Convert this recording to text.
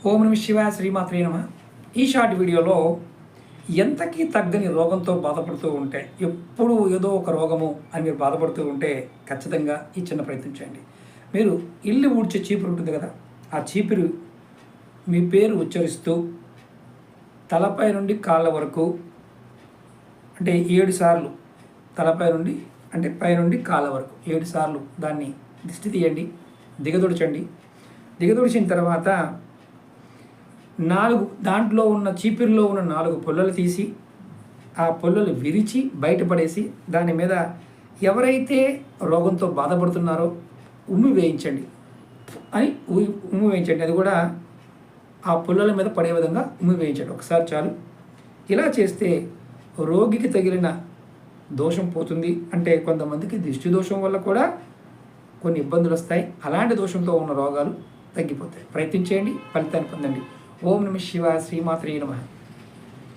ఓం నమ శివాయ, శ్రీమాత్రే నమ. ఈ షార్ట్ వీడియోలో ఎంతకీ తగ్గని రోగంతో బాధపడుతూ ఉంటే, ఎప్పుడు ఏదో ఒక రోగము అని మీరు బాధపడుతూ ఉంటే ఖచ్చితంగా ఈ చిన్న ప్రయత్నం చేయండి. మీరు ఇల్లు ఊడ్చే చీపురు ఉంటుంది కదా, ఆ చీపురు మీ పేరు ఉచ్చరిస్తూ తలపై నుండి కాళ్ళ వరకు అంటే 7 సార్లు, తలపై నుండి అంటే పై నుండి కాళ్ళ వరకు 7 సార్లు దాన్ని దిష్టి తీయండి, దిగదొడచండి. దిగదొడిచిన తర్వాత 4 దాంట్లో ఉన్న చీపిరిలో ఉన్న 4 పుల్లలు తీసి ఆ పుల్లలు విరిచి బయటపడేసి దాని మీద ఎవరైతే రోగంతో బాధపడుతున్నారో ఉమ్మి వేయించండి అని ఉమ్మి వేయించండి. అది కూడా ఆ పుల్లల మీద పడే విధంగా ఉమ్మి వేయించండి. ఒకసారి చాలు. ఇలా చేస్తే రోగికి తగిలిన దోషం పోతుంది. అంటే కొంతమందికి దిష్టి దోషం వల్ల కూడా కొన్ని ఇబ్బందులు వస్తాయి. అలాంటి దోషంతో ఉన్న రోగాలు తగ్గిపోతాయి. ప్రయత్నించేయండి, ఫలితాన్ని పొందండి. ఓం నమ శివాయ, శ్రీమాత్రే నమః.